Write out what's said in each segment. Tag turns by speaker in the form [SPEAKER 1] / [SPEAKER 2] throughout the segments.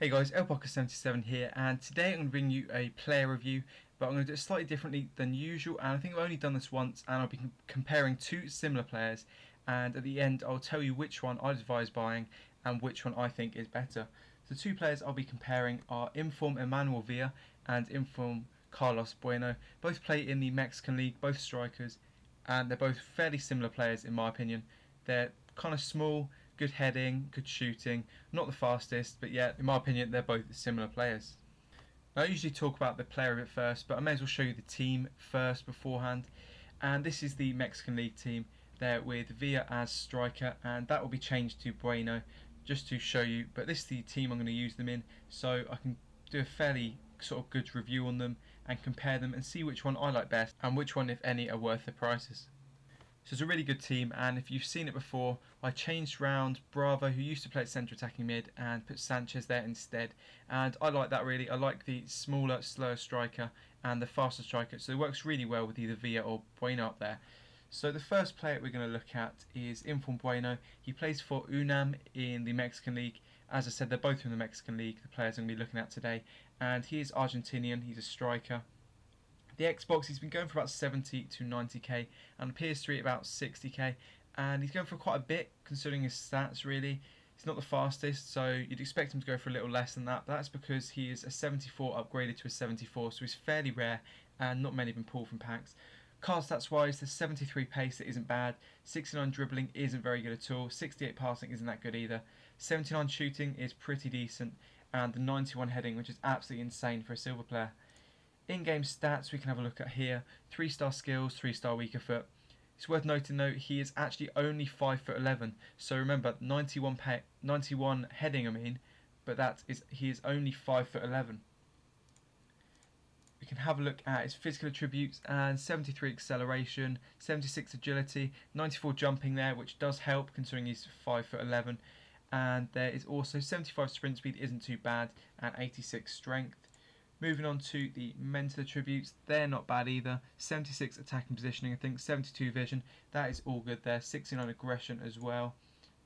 [SPEAKER 1] Hey guys, LPocker77 here, and today I'm going to bring you a player review, but I'm going to do it slightly differently than usual, and I think I've only done this once, and I'll be comparing two similar players, and at the end I'll tell you which one I'd advise buying and which one I think is better. The two players I'll be comparing are Inform Emmanuel Villa and Inform Carlos Bueno. Both play in the Mexican League, both strikers, and they're both fairly similar players in my opinion. They're kind of small, good heading, good shooting, not the fastest, but yeah, in my opinion they're both similar players. Now, I usually talk about the player of it first, but I may as well show you the team first beforehand. And this is the Mexican League team there with Villa as striker, and that will be changed to Bueno just to show you, but this is the team I'm going to use them in, so I can do a fairly sort of good review on them and compare them and see which one I like best and which one, if any, are worth the prices. So it's a really good team, and if you've seen it before, I changed round Bravo, who used to play at centre attacking mid, and put Sanchez there instead, and I like that really. I like the smaller, slower striker and the faster striker, so it works really well with either Villa or Bueno up there. So the first player we're going to look at is Inform Bueno. He plays for UNAM in the Mexican League. As I said, they're both from the Mexican League, the players I'm going to be looking at today, and he is Argentinian, he's a striker. The Xbox, he's been going for about 70 to 90k, and the PS3 at about 60k, and he's going for quite a bit considering his stats really. He's not the fastest, so you'd expect him to go for a little less than that, but that's because he is a 74 upgraded to a 74, so he's fairly rare and not many have been pulled from packs. Card stats wise, the 73 pace that isn't bad, 69 dribbling isn't very good at all, 68 passing isn't that good either, 79 shooting is pretty decent, and the 91 heading, which is absolutely insane for a silver player. In-game stats we can have a look at here. 3-star skills, 3-star weaker foot. It's worth noting though, he is actually only 5'11", so remember 91 heading but he is only 5'11". We can have a look at his physical attributes, and 73 acceleration, 76 agility, 94 jumping there, which does help considering he's 5'11", and there is also 75 sprint speed, isn't too bad, and 86 strength. Moving on to the mental attributes, they're not bad either. 76 attacking positioning, I think, 72 vision, that is all good there. 69 aggression as well.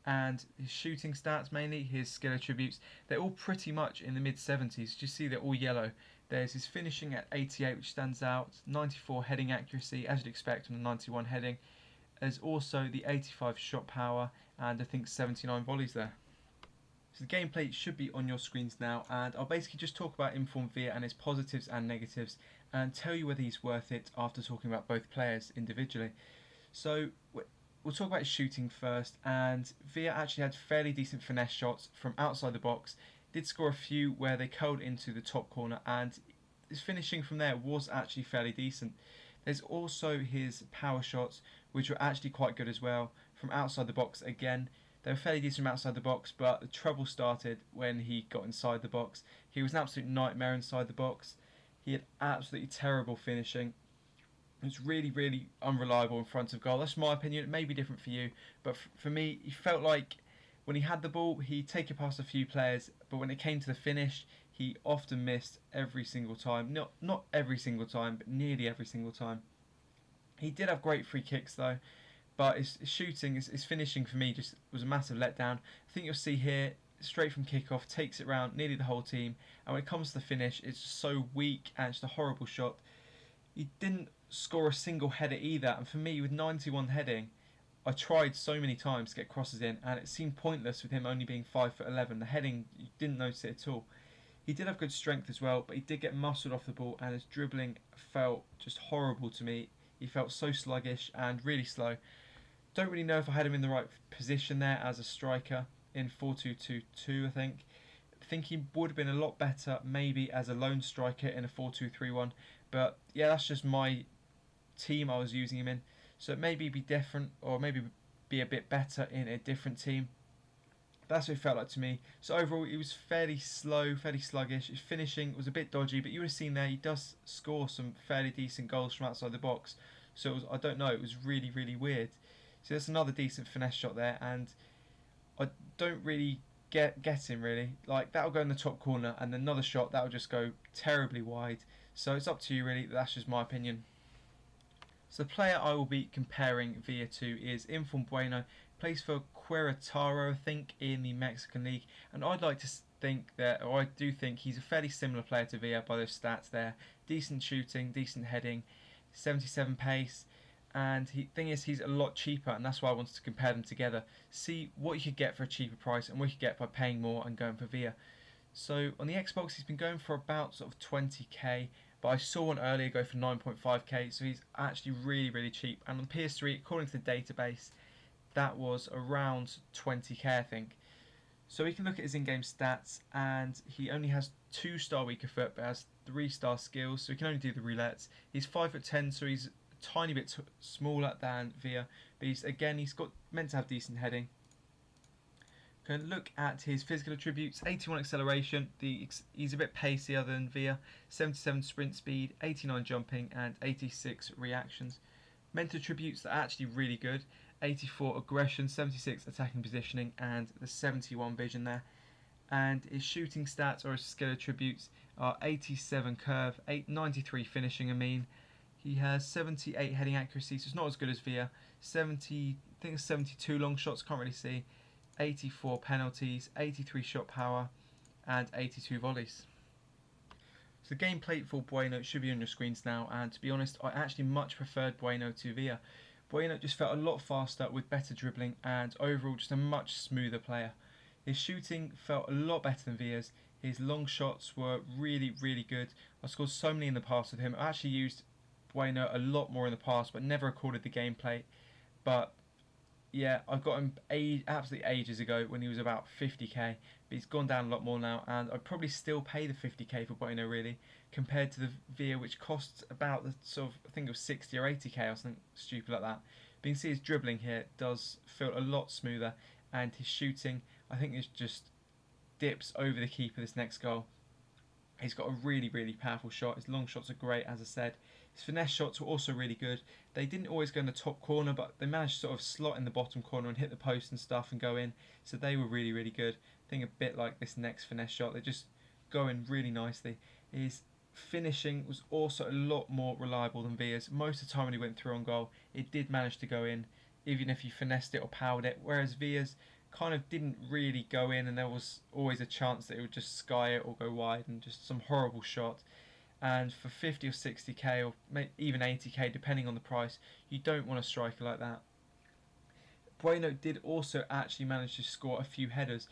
[SPEAKER 1] And his shooting stats, mainly his skill attributes, they're all pretty much in the mid-70s. You see they're all yellow. There's his finishing at 88, which stands out. 94 heading accuracy, as you'd expect from the 91 heading. There's also the 85 shot power, and I think 79 volleys there. So the gameplay should be on your screens now, and I'll basically just talk about Inform Villa and his positives and negatives and tell you whether he's worth it after talking about both players individually. So we'll talk about his shooting first, and Villa actually had fairly decent finesse shots from outside the box. Did score a few where they curled into the top corner, and his finishing from there was actually fairly decent. There's also his power shots, which were actually quite good as well from outside the box again. They were fairly decent from outside the box, but the trouble started when he got inside the box. He was an absolute nightmare inside the box. He had absolutely terrible finishing. It was really, really unreliable in front of goal. That's my opinion. It may be different for you, but for me, he felt like when he had the ball, he'd take it past a few players, but when it came to the finish, he often missed every single time. Not every single time, but nearly every single time. He did have great free kicks though, but his shooting, his finishing for me just was a massive letdown. I think you'll see here, straight from kickoff, takes it round nearly the whole team, and when it comes to the finish, it's just so weak and it's a horrible shot. He didn't score a single header either, and for me, with 91 heading, I tried so many times to get crosses in, and it seemed pointless with him only being 5'11". The heading, you didn't notice it at all. He did have good strength as well, but he did get muscled off the ball, and his dribbling felt just horrible to me. He felt so sluggish and really slow. Don't really know if I had him in the right position there as a striker in 4-2-2-2, I think. I think he would have been a lot better maybe as a lone striker in a 4-2-3-1, but yeah, that's just my team I was using him in. So it maybe be different, or maybe be a bit better in a different team. That's what it felt like to me. So overall, he was fairly slow, fairly sluggish. His finishing was a bit dodgy, but you would have seen there he does score some fairly decent goals from outside the box. So it was, I don't know, it was really, really weird. So that's another decent finesse shot there, and I don't really get him really. Like, that'll go in the top corner, and another shot that'll just go terribly wide. So it's up to you really. That's just my opinion. So the player I will be comparing Villa to is Inform Bueno. Plays for Querétaro, I think, in the Mexican League, and I'd like to think that, or I do think he's a fairly similar player to Villa by those stats there. Decent shooting, decent heading, 77 pace, and thing is he's a lot cheaper, and that's why I wanted to compare them together. See what you could get for a cheaper price and what you could get by paying more and going for Villa. So on the Xbox he's been going for about sort of 20k, but I saw one earlier go for 9.5k, so he's actually really cheap. And on the PS3, according to the database, that was around 20k I think. So we can look at his in-game stats, and he only has 2-star weaker foot but has 3-star skills, so he can only do the roulettes. He's 5'10", so he's a tiny bit smaller than Villa, but he's got meant to have decent heading. Can look at his physical attributes: 81 acceleration, he's a bit pacier than Villa, 77 sprint speed, 89 jumping, and 86 reactions. Mental attributes are actually really good: 84 aggression, 76 attacking positioning, and the 71 vision there. And his shooting stats or his skill attributes are 87 curve, 93 finishing. He has 78 heading accuracy, so it's not as good as Villa. I think it's 72 long shots, can't really see. 84 penalties, 83 shot power, and 82 volleys. So the gameplay for Bueno should be on your screens now, and to be honest, I actually much preferred Bueno to Villa. Bueno just felt a lot faster with better dribbling, and overall just a much smoother player. His shooting felt a lot better than Villa's. His long shots were really good. I scored so many in the past with him. I actually used Bueno a lot more in the past, but never recorded the gameplay. But yeah, I got him absolutely ages ago when he was about 50k, but he's gone down a lot more now, and I'd probably still pay the 50k for Bueno really, compared to the Villa, which costs about the sort of, I think it was 60 or 80k or something stupid like that. But you can see his dribbling here does feel a lot smoother, and his shooting, I think, is just dips over the keeper this next goal. He's got a really powerful shot. His long shots are great, as I said. His finesse shots were also really good. They didn't always go in the top corner, but they managed to sort of slot in the bottom corner and hit the post and stuff and go in. So they were really good. I think a bit like this next finesse shot. They just go in really nicely. His finishing was also a lot more reliable than Villa's. Most of the time when he went through on goal, it did manage to go in, even if you finessed it or powered it. Whereas Villa's kind of didn't really go in, and there was always a chance that it would just sky it or go wide, and just some horrible shot. And for 50 or 60k or even 80k depending on the price, you don't want a striker like that. Bueno did also actually manage to score a few headers,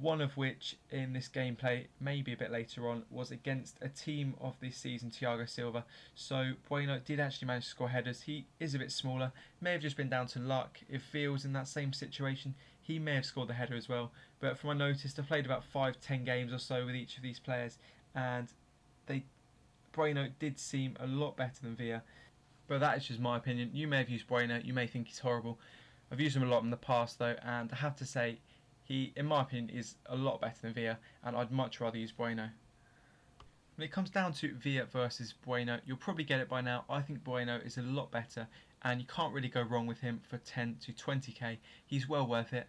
[SPEAKER 1] one of which in this gameplay, maybe a bit later on, was against a team of this season, Thiago Silva. So Bueno did actually manage to score headers. He is a bit smaller, may have just been down to luck. If Fields in that same situation, he may have scored the header as well. But from what I noticed, I've played about 5-10 games or so with each of these players, and Bueno did seem a lot better than Villa. But that is just my opinion. You may have used Bueno, you may think he's horrible. I've used him a lot in the past though, and I have to say, he, in my opinion, is a lot better than Villa, and I'd much rather use Bueno. When it comes down to Villa versus Bueno, you'll probably get it by now. I think Bueno is a lot better, and you can't really go wrong with him for 10 to 20k. He's well worth it.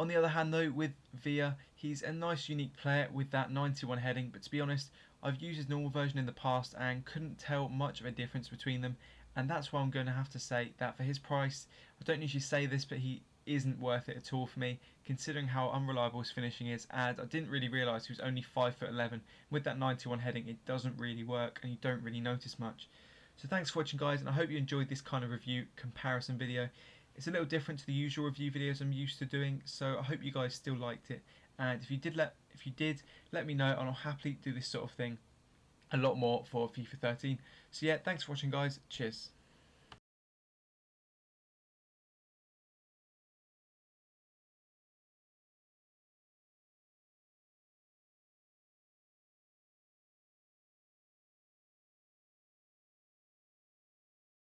[SPEAKER 1] On the other hand though, with Villa, he's a nice unique player with that 91 heading, but to be honest, I've used his normal version in the past and couldn't tell much of a difference between them, and that's why I'm going to have to say that for his price, I don't usually say this, but he isn't worth it at all for me, considering how unreliable his finishing is, and I didn't really realise he was only 5'11". With that 91 heading, it doesn't really work and you don't really notice much. So thanks for watching guys, and I hope you enjoyed this kind of review comparison video. It's a little different to the usual review videos I'm used to doing, so I hope you guys still liked it. And if you did, let me know, and I'll happily do this sort of thing a lot more for FIFA 13. So yeah, thanks for watching guys, cheers.